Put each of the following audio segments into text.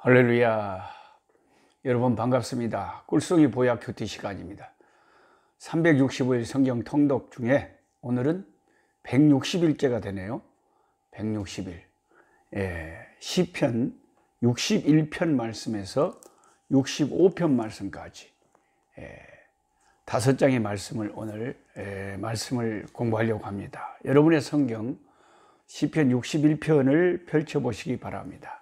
할렐루야. 여러분 반갑습니다. 꿀송이 보약 큐티 시간입니다. 365일 성경 통독 중에 오늘은 160일째가 되네요. 160일. 시편 61편 말씀에서 65편 말씀까지 5장의 말씀을 오늘 말씀을 공부하려고 합니다. 여러분의 성경 시편 61편을 펼쳐보시기 바랍니다.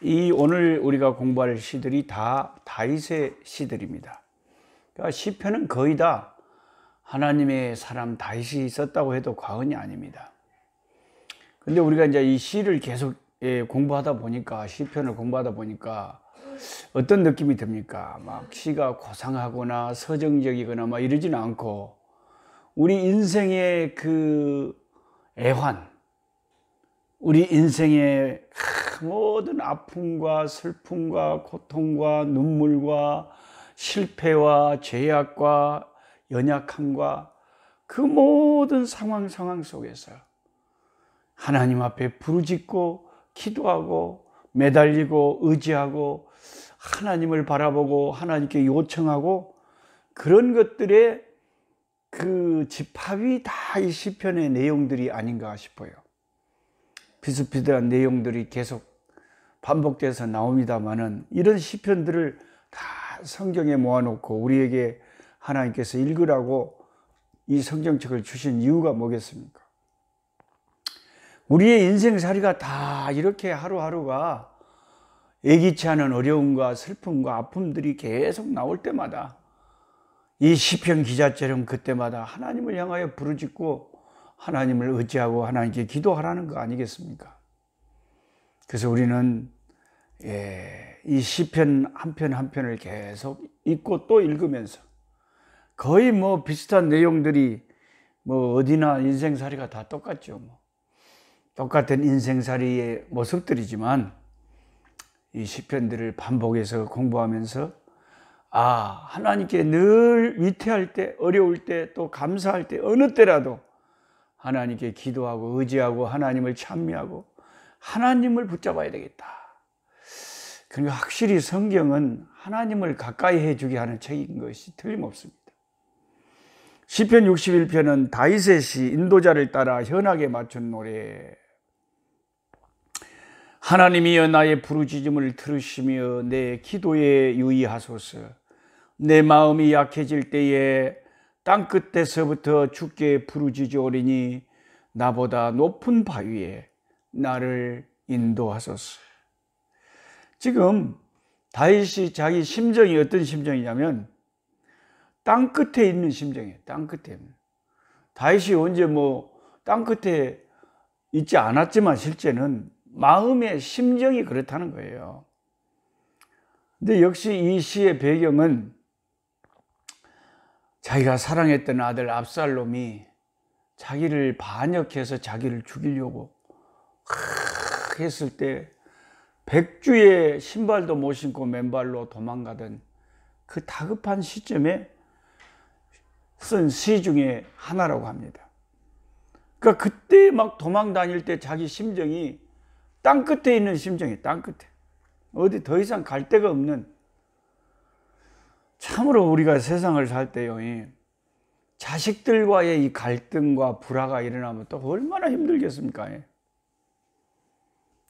이 오늘 우리가 공부할 시들이 다 다윗의 시들입니다. 그러니까 시편은 거의 다 하나님의 사람 다윗이 썼다고 해도 과언이 아닙니다. 근데 우리가 이제 이 시를 계속 공부하다 보니까, 시편을 공부하다 보니까 어떤 느낌이 듭니까? 막 시가 고상하거나 서정적이거나 막 이러지는 않고, 우리 인생의 그 애환, 우리 인생의 모든 아픔과 슬픔과 고통과 눈물과 실패와 죄악과 연약함과 그 모든 상황 속에서 하나님 앞에 부르짖고 기도하고 매달리고 의지하고 하나님을 바라보고 하나님께 요청하고, 그런 것들의 그 집합이 다 이 시편의 내용들이 아닌가 싶어요. 비슷비슷한 내용들이 계속 반복돼서 나옵니다만은, 이런 시편들을 다 성경에 모아놓고 우리에게 하나님께서 읽으라고 이 성경책을 주신 이유가 뭐겠습니까? 우리의 인생살이가 다 이렇게 하루하루가 예기치 않은 어려움과 슬픔과 아픔들이 계속 나올 때마다 이 시편 기자처럼 그때마다 하나님을 향하여 부르짖고 하나님을 의지하고 하나님께 기도하라는 거 아니겠습니까? 그래서 우리는 이 시편 한 편 한 편을 계속 읽고 또 읽으면서 거의 뭐 비슷한 내용들이 뭐 어디나 인생살이가 다 똑같죠. 똑같은 인생살이의 모습들이지만 이 시편들을 반복해서 공부하면서 하나님께 늘 위태할 때, 어려울 때, 또 감사할 때, 어느 때라도 하나님께 기도하고 의지하고 하나님을 찬미하고 하나님을 붙잡아야 되겠다. 그러니까 확실히 성경은 하나님을 가까이 해주게 하는 책인 것이 틀림없습니다. 시편 61편은 다윗의 시, 인도자를 따라 현악에 맞춘 노래. 하나님이여 나의 부르짖음을 들으시며 내 기도에 유의하소서. 내 마음이 약해질 때에 땅끝에서부터 주께 부르짖으오리니 나보다 높은 바위에 나를 인도하소서. 지금 다윗이 자기 심정이 어떤 심정이냐면 땅끝에 있는 심정이에요. 땅끝에. 다윗이 언제 땅끝에 있지 않았지만 실제는 마음의 심정이 그렇다는 거예요. 근데 역시 이 시의 배경은 자기가 사랑했던 아들 압살롬이 자기를 반역해서 자기를 죽이려고 했을 때 백주의 신발도 못 신고 맨발로 도망가던 그 다급한 시점에 쓴 시 중에 하나라고 합니다. 그러니까 그때 막 도망 다닐 때 자기 심정이 땅끝에 있는 심정이에요. 땅끝에. 어디 더 이상 갈 데가 없는. 참으로 우리가 세상을 살 때요, 자식들과의 이 갈등과 불화가 일어나면 또 얼마나 힘들겠습니까?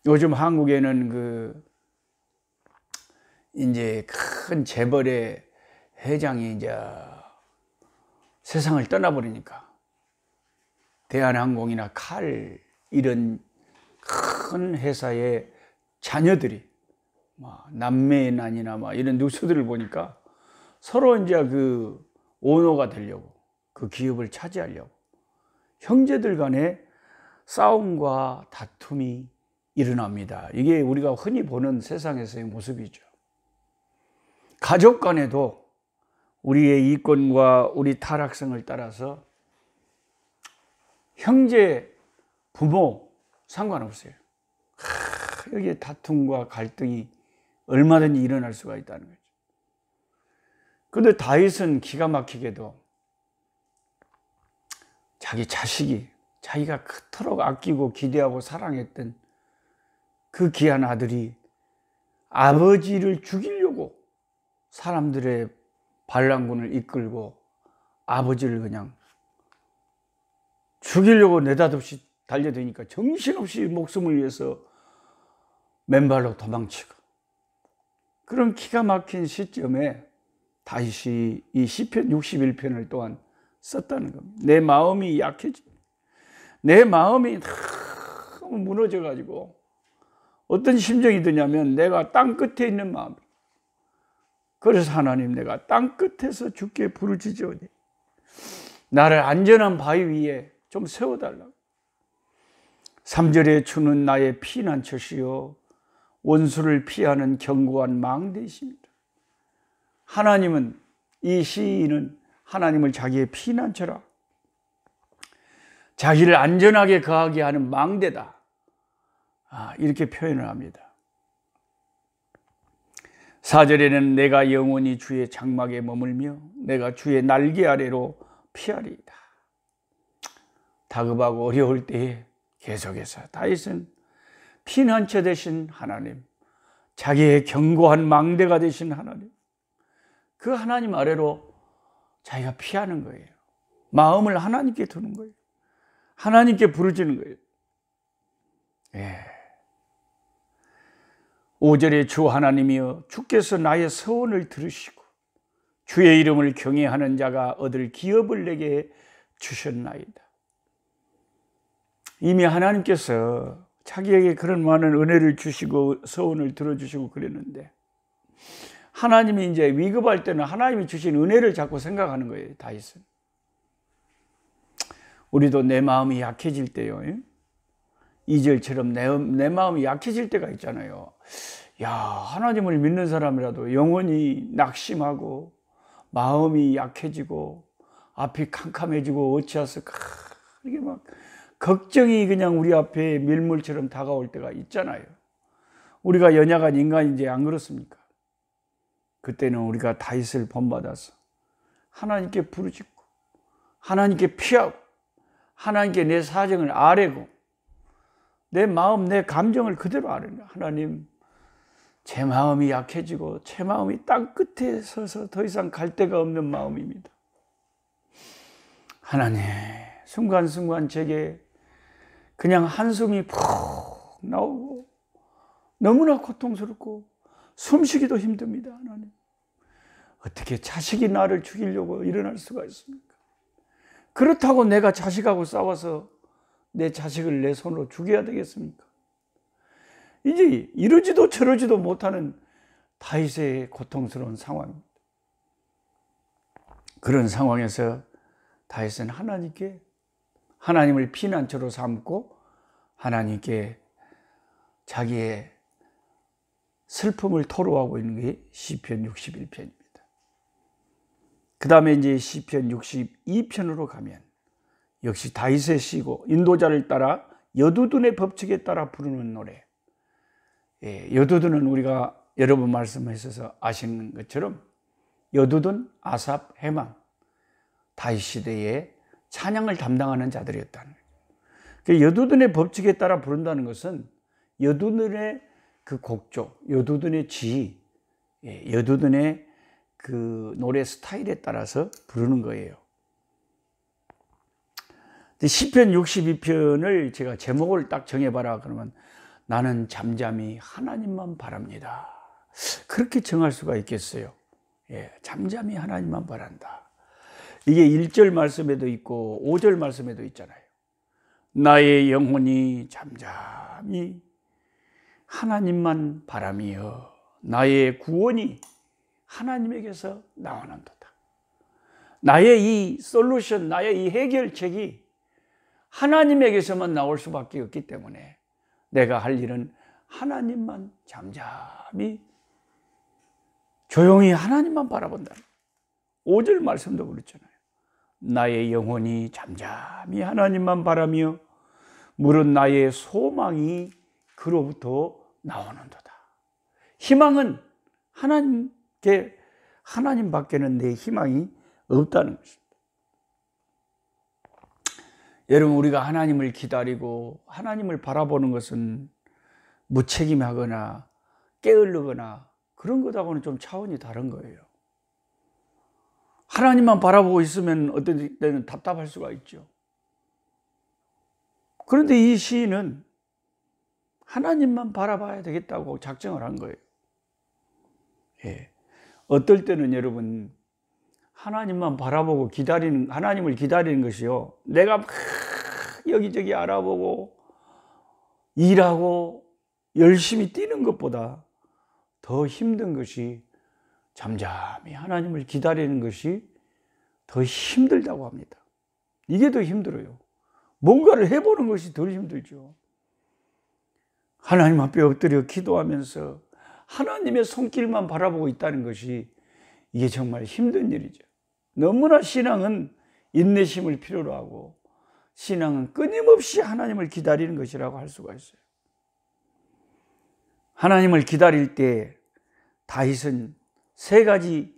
요즘 한국에는 이제 큰 재벌의 회장이 이제 세상을 떠나버리니까 대한항공이나 칼 이런 큰 회사의 자녀들이 남매의 난이나 이런 뉴스들을 보니까 서로 이제 그 오너가 되려고, 그 기업을 차지하려고 형제들 간에 싸움과 다툼이 일어납니다. 이게 우리가 흔히 보는 세상에서의 모습이죠. 가족 간에도 우리의 이권과 우리 타락성을 따라서 형제, 부모 상관없어요. 여기에 다툼과 갈등이 얼마든지 일어날 수가 있다는 거죠. 그런데 다윗은 기가 막히게도 자기 자식이, 자기가 그토록 아끼고 기대하고 사랑했던 그 귀한 아들이 아버지를 죽이려고 사람들의 반란군을 이끌고 아버지를 그냥 죽이려고 느닷없이 달려드니까 정신없이 목숨을 위해서 맨발로 도망치고, 그런 기가 막힌 시점에 다윗이 이 시편 61편을 또한 썼다는 겁니다. 내 마음이 약해집니다. 내 마음이 너무 무너져가지고 어떤 심정이 드냐면 내가 땅 끝에 있는 마음. 그래서 하나님, 내가 땅 끝에서 주께 부르짖으오니 나를 안전한 바위 위에 좀 세워달라고. 3절에 주는 나의 피난처시요 원수를 피하는 견고한 망대이십니다. 하나님은, 이 시인은 하나님을 자기의 피난처라, 자기를 안전하게 거하게 하는 망대다, 이렇게 표현을 합니다. 4절에는 내가 영원히 주의 장막에 머물며 내가 주의 날개 아래로 피하리이다. 다급하고 어려울 때에 계속해서 다윗은 피난처 되신 하나님, 자기의 견고한 망대가 되신 하나님, 그 하나님 아래로 자기가 피하는 거예요. 마음을 하나님께 두는 거예요. 하나님께 부르짖는 거예요. 5절에 주 하나님이여 주께서 나의 서원을 들으시고 주의 이름을 경외하는 자가 얻을 기업을 내게 주셨나이다. 이미 하나님께서 자기에게 그런 많은 은혜를 주시고 서원을 들어주시고 그랬는데, 하나님이 이제 위급할 때는 하나님이 주신 은혜를 자꾸 생각하는 거예요, 다윗은. 우리도 내 마음이 약해질 때요, 2절처럼 내 마음이 약해질 때가 있잖아요. 야, 하나님을 믿는 사람이라도 영혼이 낙심하고 마음이 약해지고 앞이 캄캄해지고 어찌하서 이게 막 걱정이 그냥 우리 앞에 밀물처럼 다가올 때가 있잖아요. 우리가 연약한 인간인지 안 그렇습니까? 그때는 우리가 다윗을 본받아서 하나님께 부르짖고 하나님께 피하고 하나님께 내 사정을 아뢰고 내 마음, 내 감정을 그대로 아뢰는 거예요. 하나님, 제 마음이 약해지고 제 마음이 땅 끝에 서서 더 이상 갈 데가 없는 마음입니다. 하나님, 순간순간 제게 그냥 한숨이 푹 나오고 너무나 고통스럽고 숨쉬기도 힘듭니다. 하나님, 어떻게 자식이 나를 죽이려고 일어날 수가 있습니까? 그렇다고 내가 자식하고 싸워서 내 자식을 내 손으로 죽여야 되겠습니까? 이제 이러지도 저러지도 못하는 다윗의 고통스러운 상황입니다. 그런 상황에서 다윗은 하나님을 피난처로 삼고 하나님께 자기의 슬픔을 토로하고 있는 게 시편 61편입니다. 그 다음에 이제 시편 62편으로 가면 역시 다윗의 시고 인도자를 따라 여두둔의 법칙에 따라 부르는 노래. 여두둔은 우리가 여러 번 말씀하셔서 아시는 것처럼 여두둔, 아삽, 헤만, 다윗 시대에 찬양을 담당하는 자들이었다는 거예요. 여두둔의 법칙에 따라 부른다는 것은 여두둔의 그 곡조, 여두둔의 지, 여두둔의 그 노래 스타일에 따라서 부르는 거예요. 시편 62편을 제가 제목을 딱 정해봐라 그러면 나는 잠잠히 하나님만 바랍니다. 그렇게 정할 수가 있겠어요? 잠잠히 하나님만 바란다. 이게 1절 말씀에도 있고 5절 말씀에도 있잖아요. 나의 영혼이 잠잠히 하나님만 바라며 나의 구원이 하나님에게서 나오는도다. 나의 이 솔루션, 나의 이 해결책이 하나님에게서만 나올 수밖에 없기 때문에 내가 할 일은 하나님만 잠잠히 조용히 하나님만 바라본다. 5절 말씀도 그렇잖아요. 나의 영혼이 잠잠히 하나님만 바라며 물은 나의 소망이 그로부터 나오는도다. 희망은 하나님 밖에는 내 희망이 없다는 것입니다. 여러분, 우리가 하나님을 기다리고 하나님을 바라보는 것은 무책임하거나 게으르거나 그런 것하고는 좀 차원이 다른 거예요. 하나님만 바라보고 있으면 어떤 때는 답답할 수가 있죠. 그런데 이 시인은 하나님만 바라봐야 되겠다고 작정을 한 거예요. 예. 어떨 때는 여러분, 하나님만 바라보고 하나님을 기다리는 것이요, 내가 막 여기저기 알아보고 일하고 열심히 뛰는 것보다 더 힘든 것이 잠잠히 하나님을 기다리는 것이 더 힘들다고 합니다. 이게 더 힘들어요. 뭔가를 해보는 것이 덜 힘들죠. 하나님 앞에 엎드려 기도하면서 하나님의 손길만 바라보고 있다는 것이 이게 정말 힘든 일이죠. 너무나 신앙은 인내심을 필요로 하고 신앙은 끊임없이 하나님을 기다리는 것이라고 할 수가 있어요. 하나님을 기다릴 때 다윗은 세 가지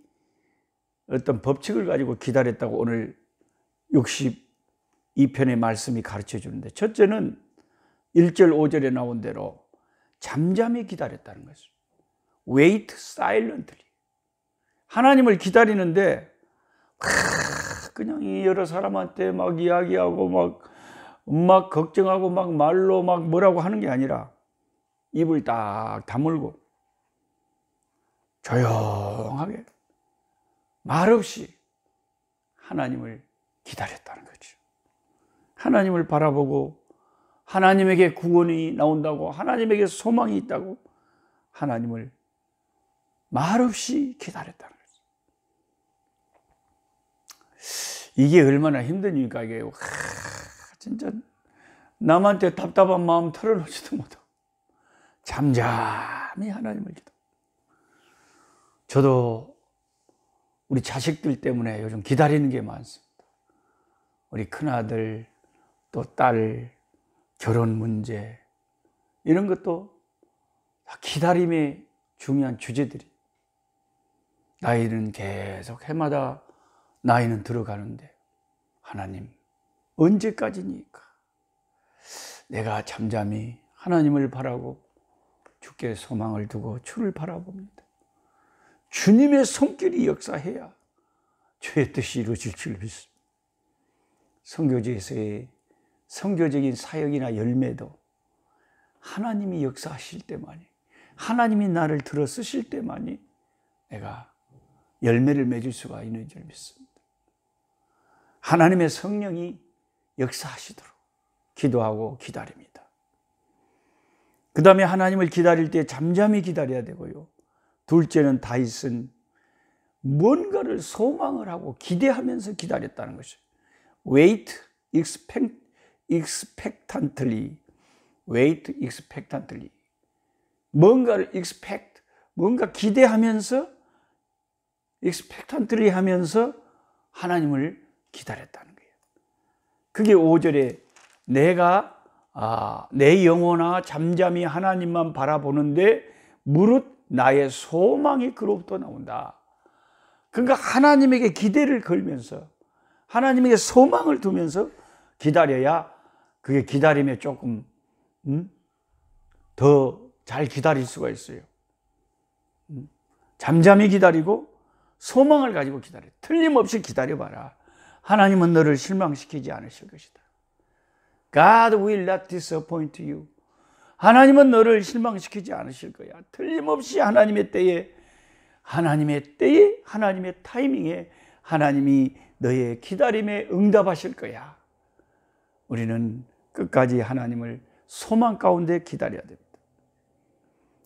어떤 법칙을 가지고 기다렸다고 오늘 62편의 말씀이 가르쳐 주는데, 첫째는 1절 5절에 나온 대로 잠잠히 기다렸다는 것이죠. Wait silently. 하나님을 기다리는데 그냥 여러 사람한테 막 이야기하고 막 걱정하고 막 말로 막 뭐라고 하는 게 아니라 입을 딱 다물고 조용하게 말없이 하나님을 기다렸다는 거죠. 하나님을 바라보고 하나님에게 구원이 나온다고, 하나님에게 소망이 있다고 하나님을 말없이 기다렸다는 거죠. 이게 얼마나 힘든 일일까. 이게 진짜 남한테 답답한 마음 털어놓지도 못하고 잠잠히 하나님을 기도. 저도 우리 자식들 때문에 요즘 기다리는 게 많습니다. 우리 큰아들, 또 딸 결혼 문제, 이런 것도 다 기다림의 중요한 주제들이. 나이는 계속 해마다 나이는 들어가는데 하나님 언제까지니까 내가 잠잠히 하나님을 바라고 주께 소망을 두고 주를 바라봅니다. 주님의 손길이 역사해야 주의 뜻이 이루어질 줄 믿습니다. 선교지에서의 선교적인 사역이나 열매도 하나님이 역사하실 때만이, 하나님이 나를 들어 쓰실 때만이 내가 열매를 맺을 수가 있는 줄 믿습니다. 하나님의 성령이 역사하시도록 기도하고 기다립니다. 그 다음에 하나님을 기다릴 때 잠잠히 기다려야 되고요. 둘째는 다윗은 뭔가를 소망을 하고 기대하면서 기다렸다는 것이에요. Wait expectantly. Wait expectantly. 뭔가를 expect, 뭔가 기대하면서 expectantly 하면서 하나님을 기다렸다는 거예요. 그게 5절에 내가 내 영혼아 잠잠히 하나님만 바라보는데 무릇 나의 소망이 그로부터 나온다. 그러니까 하나님에게 기대를 걸면서 하나님에게 소망을 두면서 기다려야 그게 기다림에 조금 더 잘 기다릴 수가 있어요. 잠잠히 기다리고 소망을 가지고 기다려. 틀림없이 기다려봐라. 하나님은 너를 실망시키지 않으실 것이다. God will not disappoint you. 하나님은 너를 실망시키지 않으실 거야. 틀림없이 하나님의 때에, 하나님의 타이밍에 하나님이 너의 기다림에 응답하실 거야. 우리는 끝까지 하나님을 소망 가운데 기다려야 됩니다.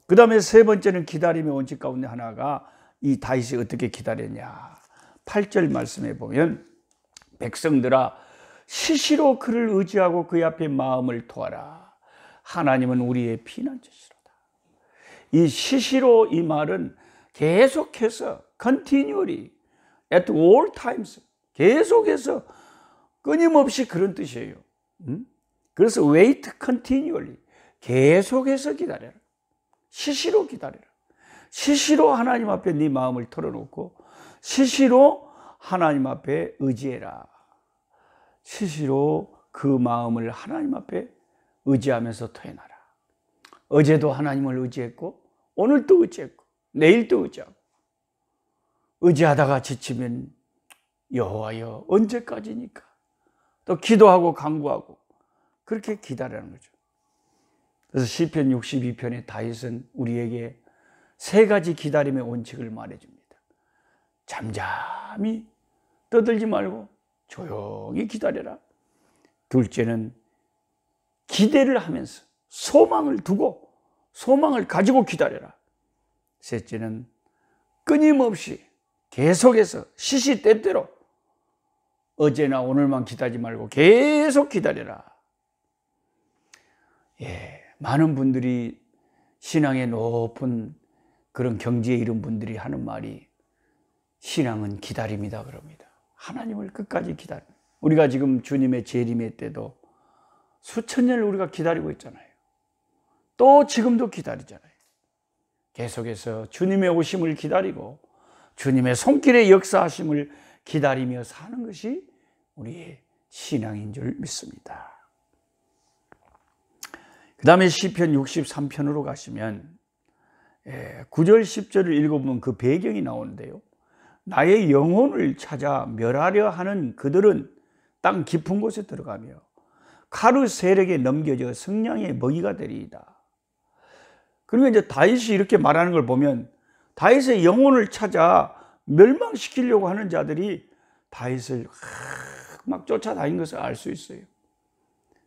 그 다음에 세 번째는 기다림의 원칙 가운데 하나가 이 다윗이 어떻게 기다렸냐. 8절 말씀에 보면 백성들아 시시로 그를 의지하고 그의 앞에 마음을 토하라. 하나님은 우리의 피난처시로다. 이 시시로 이 말은 계속해서 continually at all times 계속해서 끊임없이 그런 뜻이에요. 그래서 wait continually 계속해서 기다려라. 시시로 기다려라. 시시로 하나님 앞에 네 마음을 털어놓고 시시로 하나님 앞에 의지해라. 시시로 그 마음을 하나님 앞에 의지하면서 토해놔라. 어제도 하나님을 의지했고 오늘 또 의지했고 내일 또 의지하고 의지하다가 지치면 여호와여 언제까지니까 또 기도하고 간구하고 그렇게 기다리는 거죠. 그래서 시편 62편의 다윗은 우리에게 세 가지 기다림의 원칙을 말해줍니다. 잠잠히 떠들지 말고 조용히 기다려라. 둘째는 기대를 하면서 소망을 두고 소망을 가지고 기다려라. 셋째는 끊임없이 계속해서 시시때때로 어제나 오늘만 기다리지 말고 계속 기다려라. 많은 분들이 신앙의 높은 그런 경지에 이른 분들이 하는 말이 신앙은 기다림이다 그럽니다. 하나님을 끝까지 기다려. 우리가 지금 주님의 재림의 때도 수천 년을 우리가 기다리고 있잖아요. 또 지금도 기다리잖아요. 계속해서 주님의 오심을 기다리고 주님의 손길의 역사하심을 기다리며 사는 것이 우리의 신앙인 줄 믿습니다. 그 다음에 시편 63편으로 가시면 9절 10절을 읽어보면 그 배경이 나오는데요. 나의 영혼을 찾아 멸하려 하는 그들은 땅 깊은 곳에 들어가며 가루 세력에 넘겨져 성냥의 먹이가 되리이다. 그리고 이제 다윗이 이렇게 말하는 걸 보면 다윗의 영혼을 찾아 멸망시키려고 하는 자들이 다윗을 막 쫓아다닌 것을 알 수 있어요.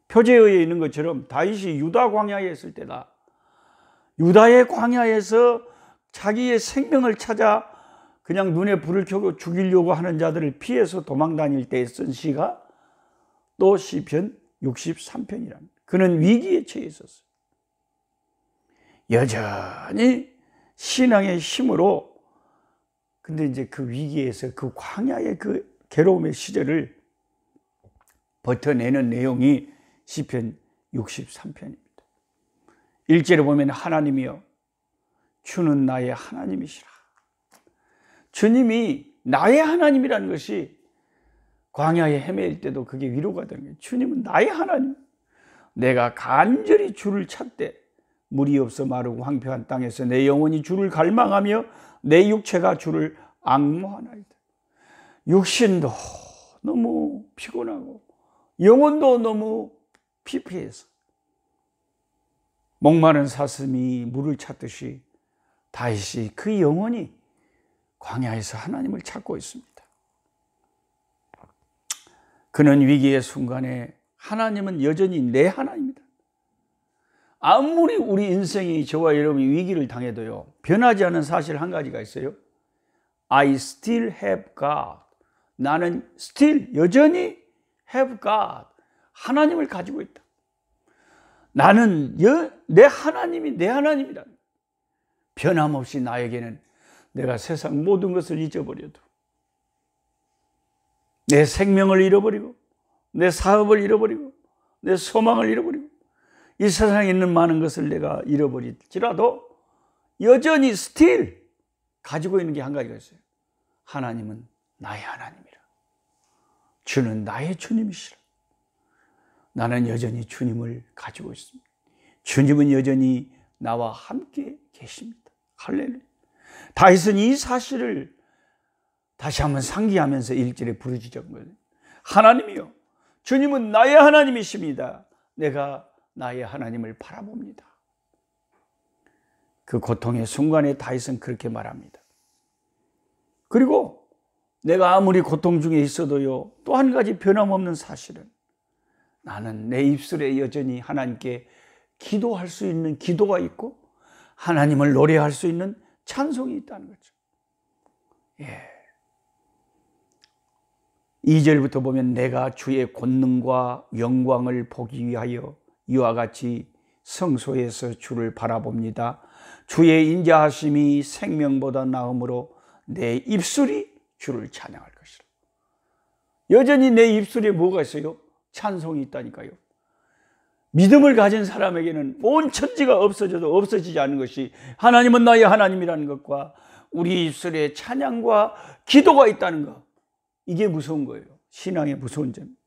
표제어에 있는 것처럼 다윗이 유다 광야에 있을 때다. 유다의 광야에서 자기의 생명을 찾아 그냥 눈에 불을 켜고 죽이려고 하는 자들을 피해서 도망 다닐 때 쓴 시가 또 시편 63편이랍니다. 그는 위기에 처해 있었어요. 여전히 신앙의 힘으로 근데 이제 그 위기에서 그 광야의 그 괴로움의 시절을 버텨내는 내용이 시편 63편입니다. 1절에 보면 하나님이여 주는 나의 하나님이시라. 주님이 나의 하나님이라는 것이 광야에 헤매일 때도 그게 위로가 되는 거예요. 주님은 나의 하나님. 내가 간절히 주를 찾되 물이 없어 마르고 황폐한 땅에서 내 영혼이 주를 갈망하며 내 육체가 주를 앙모하나이다. 육신도 너무 피곤하고 영혼도 너무 피폐해서 목마른 사슴이 물을 찾듯이 다윗이 그 영혼이 광야에서 하나님을 찾고 있습니다. 그는 위기의 순간에 하나님은 여전히 내 하나님이다. 아무리 우리 인생이 저와 여러분이 위기를 당해도요, 변하지 않은 사실 한 가지가 있어요. I still have God. 나는 still 여전히 have God. 하나님을 가지고 있다. 나는 내 하나님이 내 하나님이다. 변함없이 나에게는 내가 세상 모든 것을 잊어버려도 내 생명을 잃어버리고 내 사업을 잃어버리고 내 소망을 잃어버리고 이 세상에 있는 많은 것을 내가 잃어버릴지라도 여전히 still 가지고 있는 게 한 가지가 있어요. 하나님은 나의 하나님이라. 주는 나의 주님이시라. 나는 여전히 주님을 가지고 있습니다. 주님은 여전히 나와 함께 계십니다. 할렐루야. 다윗은 이 사실을 다시 한번 상기하면서 1절에 부르짖은 거예요. 하나님이요, 주님은 나의 하나님이십니다. 내가 나의 하나님을 바라봅니다. 그 고통의 순간에 다윗은 그렇게 말합니다. 그리고 내가 아무리 고통 중에 있어도요, 또 한 가지 변함없는 사실은 나는 내 입술에 여전히 하나님께 기도할 수 있는 기도가 있고 하나님을 노래할 수 있는 찬송이 있다는 거죠. 2절부터 보면 내가 주의 권능과 영광을 보기 위하여 이와 같이 성소에서 주를 바라봅니다. 주의 인자하심이 생명보다 나음으로 내 입술이 주를 찬양할 것이라. 여전히 내 입술에 뭐가 있어요? 찬송이 있다니까요. 믿음을 가진 사람에게는 온 천지가 없어져도 없어지지 않는 것이 하나님은 나의 하나님이라는 것과 우리 입술에 찬양과 기도가 있다는 것, 이게 무서운 거예요. 신앙의 무서운 점입니다.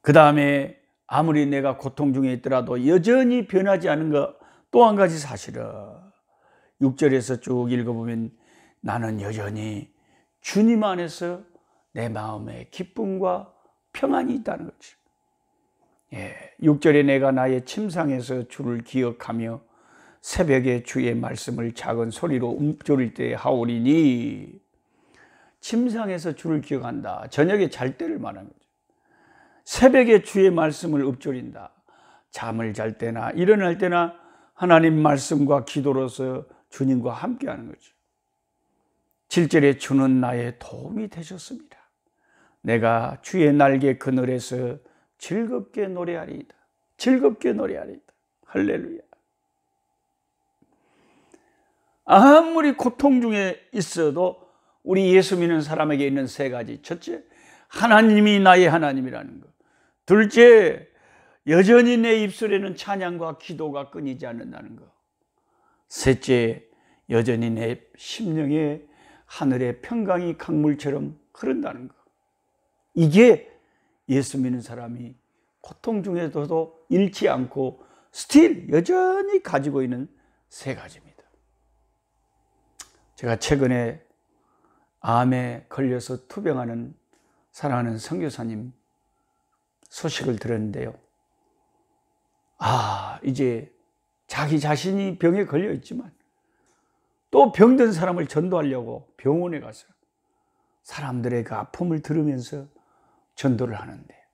그 다음에 아무리 내가 고통 중에 있더라도 여전히 변하지 않은 것 또 한 가지 사실은 6절에서 쭉 읽어보면 나는 여전히 주님 안에서 내 마음에 기쁨과 평안이 있다는 거지. 6절에 내가 나의 침상에서 주를 기억하며 새벽에 주의 말씀을 작은 소리로 읊조릴 때 하오리니, 침상에서 주를 기억한다. 저녁에 잘 때를 말하는 거죠. 새벽에 주의 말씀을 읊조린다. 잠을 잘 때나 일어날 때나 하나님 말씀과 기도로서 주님과 함께하는 거죠. 7절에 주는 나의 도움이 되셨습니다. 내가 주의 날개 그늘에서 즐겁게 노래하리이다. 즐겁게 노래하리이다. 할렐루야. 아무리 고통 중에 있어도 우리 예수 믿는 사람에게 있는 세 가지. 첫째, 하나님이 나의 하나님이라는 것. 둘째, 여전히 내 입술에는 찬양과 기도가 끊이지 않는다는 것. 셋째, 여전히 내 심령에 하늘의 평강이 강물처럼 흐른다는 것. 이게 예수 믿는 사람이 고통 중에서도 잃지 않고 스틸 여전히 가지고 있는 세 가지입니다. 제가 최근에 암에 걸려서 투병하는 사랑하는 선교사님 소식을 들었는데요. 이제 자기 자신이 병에 걸려 있지만 또 병든 사람을 전도하려고 병원에 가서 사람들의 그 아픔을 들으면서 전도를 하는데,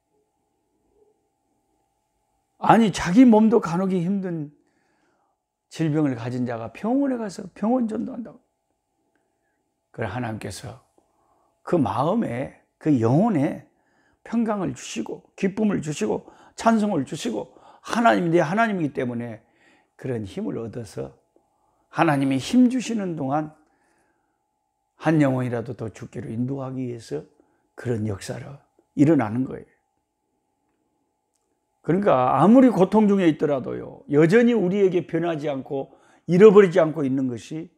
아니 자기 몸도 가누기 힘든 질병을 가진 자가 병원에 가서 병원 전도한다고. 그래 하나님께서 그 마음에, 그 영혼에 평강을 주시고 기쁨을 주시고 찬송을 주시고, 하나님이 내 하나님이기 때문에 그런 힘을 얻어서 하나님이 힘 주시는 동안 한 영혼이라도 더 주께로 인도하기 위해서 그런 역사가 일어나는 거예요. 그러니까 아무리 고통 중에 있더라도요, 여전히 우리에게 변하지 않고 잃어버리지 않고 있는 것이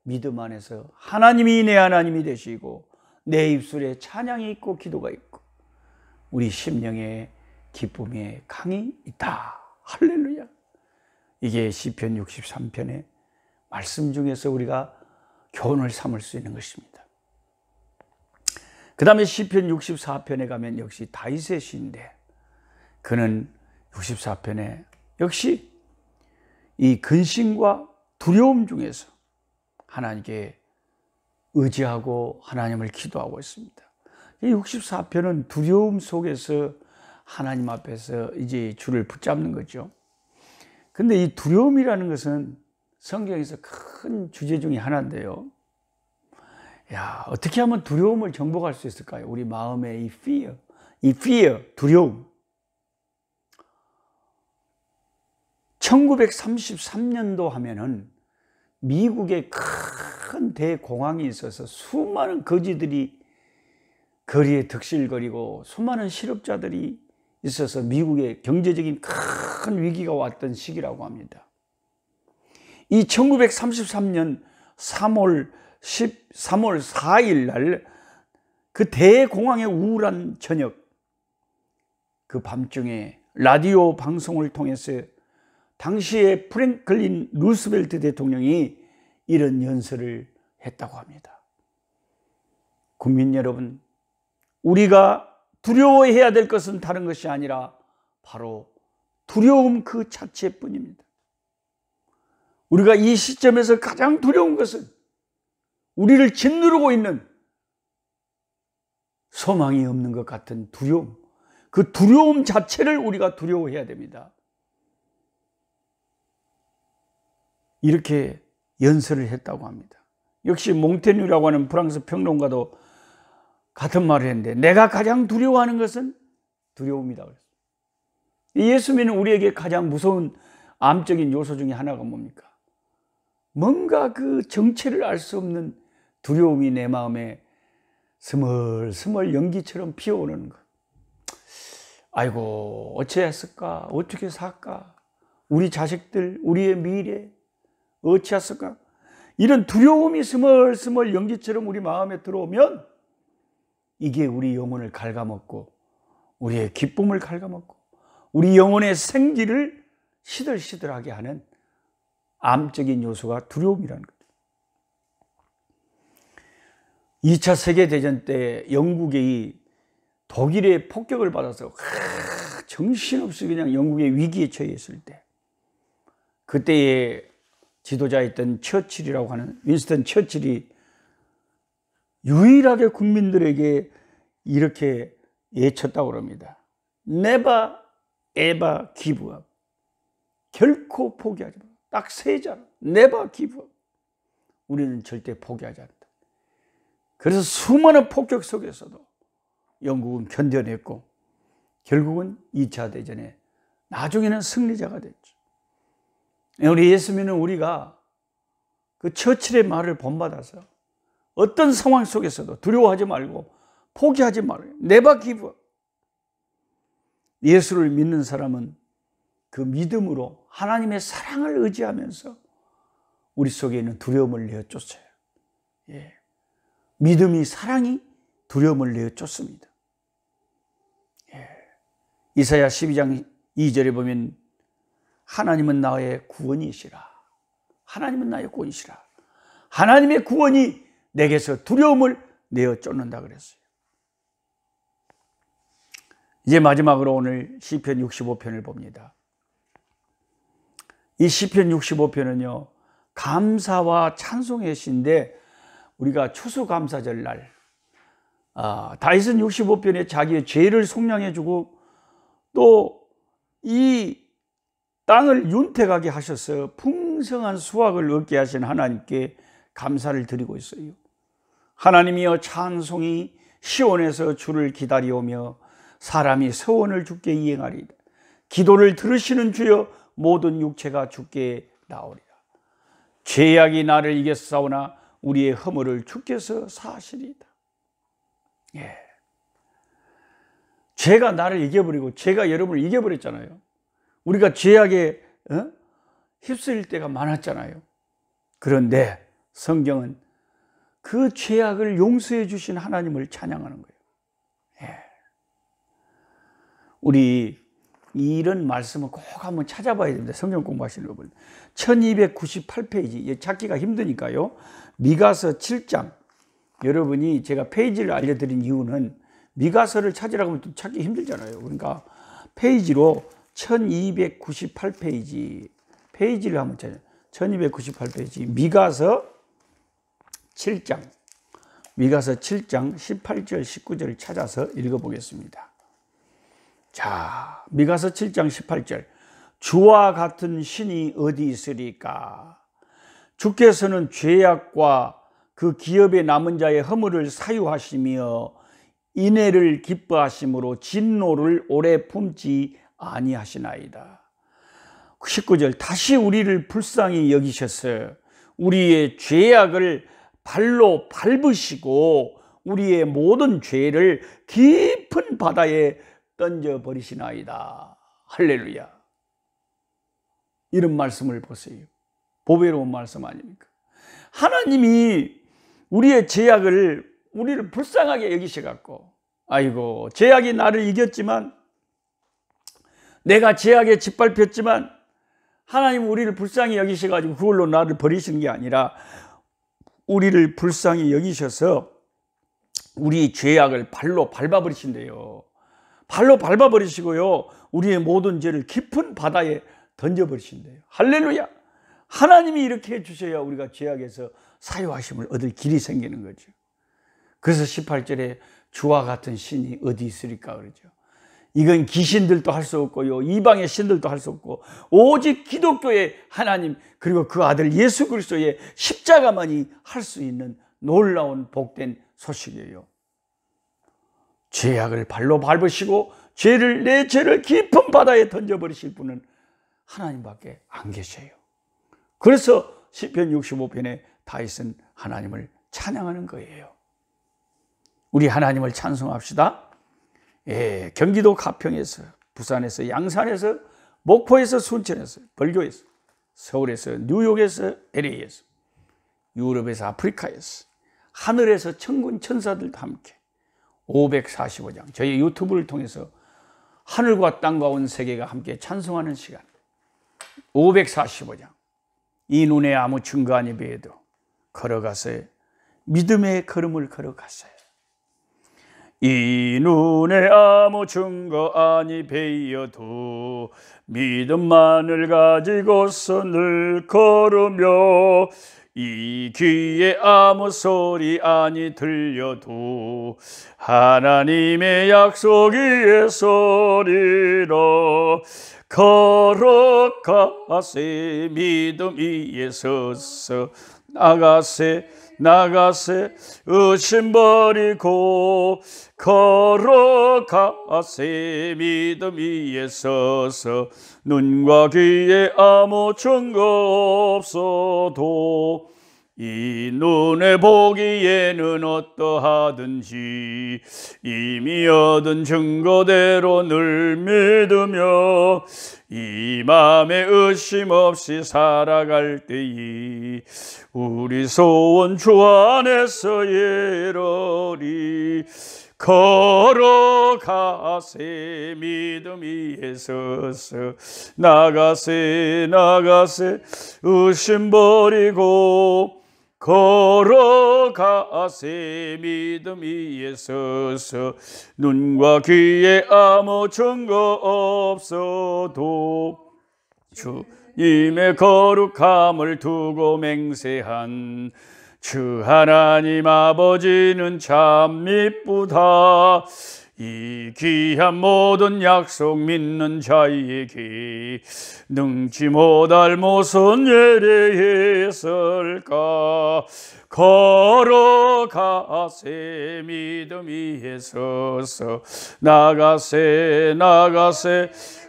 믿음 안에서 하나님이 내 하나님이 되시고 내 입술에 찬양이 있고 기도가 있고 우리 심령에 기쁨의 강이 있다. 할렐루야. 이게 시편 63편의 말씀 중에서 우리가 교훈을 삼을 수 있는 것입니다. 그 다음에 시편 64편에 가면 역시 다윗의 시인데, 그는 64편에 역시 이 근심과 두려움 중에서 하나님께 의지하고 하나님을 기도하고 있습니다. 이 64편은 두려움 속에서 하나님 앞에서 이제 주를 붙잡는 거죠. 근데 이 두려움이라는 것은 성경에서 큰 주제 중에 하나인데요. 어떻게 하면 두려움을 정복할 수 있을까요? 우리 마음의 이 fear, 두려움. 1933년도 하면은 미국에 큰 대공황이 있어서 수많은 거지들이 거리에 득실거리고 수많은 실업자들이 있어서 미국에 경제적인 큰 위기가 왔던 시기라고 합니다. 이 1933년 3월 4일 날 그 대공황의 우울한 저녁, 그 밤중에 라디오 방송을 통해서 당시에 프랭클린 루스벨트 대통령이 이런 연설을 했다고 합니다. 국민 여러분, 우리가 두려워해야 될 것은 다른 것이 아니라 바로 두려움 그 자체뿐입니다. 우리가 이 시점에서 가장 두려운 것은 우리를 짓누르고 있는 소망이 없는 것 같은 두려움, 그 두려움 자체를 우리가 두려워해야 됩니다. 이렇게 연설을 했다고 합니다. 역시 몽테뉴라고 하는 프랑스 평론가도 같은 말을 했는데, 내가 가장 두려워하는 것은 두려움이다 그랬어요. 예수 믿는 우리에게 가장 무서운 암적인 요소 중에 하나가 뭡니까? 뭔가 그 정체를 알 수 없는 두려움이 내 마음에 스멀스멀 연기처럼 피어오르는 것. 아이고, 어찌했을까? 어떻게 살까? 우리 자식들, 우리의 미래 어찌했을까? 이런 두려움이 스멀스멀 연기처럼 우리 마음에 들어오면 이게 우리 영혼을 갉아먹고 우리의 기쁨을 갉아먹고 우리 영혼의 생기를 시들시들하게 하는 암적인 요소가 두려움이라는 거죠. 2차 세계대전 때 영국이 독일의 폭격을 받아서 정신없이 그냥 영국의 위기에 처했을 때, 그때의 지도자였던 처칠이라고 하는 윈스턴 처칠이 유일하게 국민들에게 이렇게 예쳤다고 합니다. Never ever give up. 결코 포기하지 마. 딱 세 자. Never give up. 우리는 절대 포기하지 않는다. 그래서 수많은 폭격 속에서도 영국은 견뎌냈고 결국은 2차 대전에 나중에는 승리자가 됐죠. 우리 예수 믿는 우리가 그 처칠의 말을 본받아서 어떤 상황 속에서도 두려워하지 말고 포기하지 말아요. Never give up. 예수를 믿는 사람은 그 믿음으로 하나님의 사랑을 의지하면서 우리 속에 있는 두려움을 내어쫓아요. 예. 믿음이, 사랑이 두려움을 내어쫓습니다. 예. 이사야 12장 2절에 보면 하나님은 나의 구원이시라. 하나님은 나의 구원이시라. 하나님의 구원이 내게서 두려움을 내어쫓는다 그랬어요. 이제 마지막으로 오늘 시편 65편을 봅니다. 이 시편 65편은요, 감사와 찬송의 시인데 우리가 추수감사절 날 다윗은 65편에 자기의 죄를 속량해주고 또 이 땅을 윤택하게 하셔서 풍성한 수확을 얻게 하신 하나님께 감사를 드리고 있어요. 하나님이여 찬송이 시온에서 주를 기다리오며 사람이 서원을 주께 이행하리이다. 기도를 들으시는 주여 모든 육체가 주께 나오리라. 죄악이 나를 이겼사오나 우리의 허물을 주께서 사하시리이다. 예. 죄가 나를 이겨버리고 죄가 여러분을 이겨버렸잖아요. 우리가 죄악에 휩쓸릴 때가 많았잖아요. 그런데 성경은 그 죄악을 용서해 주신 하나님을 찬양하는 거예요. 예. 우리 이런 말씀을 꼭 한번 찾아봐야 됩니다. 성경 공부하시는 여러분. 1298페이지, 찾기가 힘드니까요. 미가서 7장. 여러분이 제가 페이지를 알려드린 이유는 미가서를 찾으라고 하면 또 찾기 힘들잖아요. 그러니까 페이지로 1298페이지, 페이지를 한번 찾아요. 1298페이지, 미가서 7장. 미가서 7장 18절, 19절을 찾아서 읽어보겠습니다. 자, 미가서 7장 18절. 주와 같은 신이 어디 있으리까? 주께서는 죄악과 그 기업에 남은 자의 허물을 사유하시며 인애를 기뻐하심으로 진노를 오래 품지 아니하시나이다. 19절. 다시 우리를 불쌍히 여기셔서 우리의 죄악을 발로 밟으시고 우리의 모든 죄를 깊은 바다에 던져버리시나이다. 할렐루야. 이런 말씀을 보세요. 보배로운 말씀 아닙니까? 하나님이 우리의 죄악을, 우리를 불쌍하게 여기셔갖고, 아이고, 죄악이 나를 이겼지만, 내가 죄악에 짓밟혔지만, 하나님 우리를 불쌍히 여기셔가지고 그걸로 나를 버리시는 게 아니라, 우리를 불쌍히 여기셔서 우리 죄악을 발로 밟아버리신대요. 발로 밟아버리시고요, 우리의 모든 죄를 깊은 바다에 던져버리신대요. 할렐루야. 하나님이 이렇게 해주셔야 우리가 죄악에서 사유하심을 얻을 길이 생기는 거죠. 그래서 18절에 주와 같은 신이 어디 있으리까 그러죠. 이건 귀신들도 할 수 없고요, 이방의 신들도 할 수 없고 오직 기독교의 하나님, 그리고 그 아들 예수 그리스도의 십자가만이 할 수 있는 놀라운 복된 소식이에요. 죄악을 발로 밟으시고 내 죄를 깊은 바다에 던져버리실 분은 하나님밖에 안 계셔요. 그래서 시편 65편에 다윗은 하나님을 찬양하는 거예요. 우리 하나님을 찬송합시다. 예, 경기도 가평에서, 부산에서, 양산에서, 목포에서, 순천에서, 벌교에서, 서울에서, 뉴욕에서, LA에서, 유럽에서, 아프리카에서, 하늘에서 천군 천사들도 함께 545장, 저희 유튜브를 통해서 하늘과 땅과 온 세계가 함께 찬송하는 시간, 545장, 이 눈에 아무 증거 아니 배에도 걸어가세요. 믿음의 걸음을 걸어가세요. 이 눈에 아무 증거 아니 베어도 믿음만을 가지고서 늘 걸으며 이 귀에 아무 소리 아니 들려도 하나님의 약속 위에 소리로 걸어가세. 믿음 위에 서서 나가세 의심 버리고 걸어가세. 믿음 위에 서서 눈과 귀에 아무 증거 없어도 이 눈에 보기에는 어떠하든지 이미 얻은 증거대로 늘 믿으며 이 맘에 의심 없이 살아갈 때에 우리 소원 주 안에서 이루리. 걸어가세. 믿음 위에 서서 나가세 의심 버리고 걸어가세. 믿음 위에 서서 눈과 귀에 아무 증거 없어도 주님의 거룩함을 두고 맹세한 주 하나님 아버지는 참 미쁘다. 이 귀한 모든 약속 믿는 자에게 능치 못할 무슨 예례 있을까. 걸어가세. 믿음 위에 서서 나가세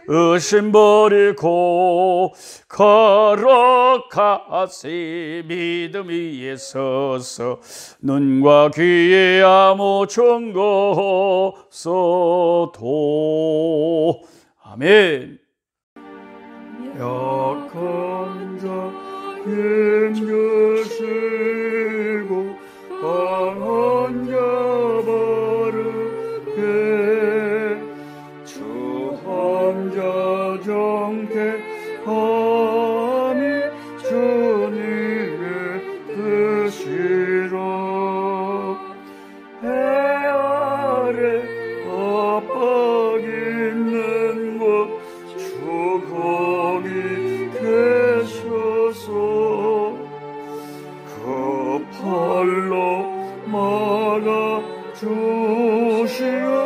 의심 버리고 걸어가세. 믿음 위에 서서 눈과 귀에 아무 증거 없어도. 아멘. 약한 자 힘주시고 강한 자 바르게 주 환자 정택함이 주님의 뜻이라. 해 아래 압박 있는 곳 주 거기 계셔서 그 팔로 막아 주시오.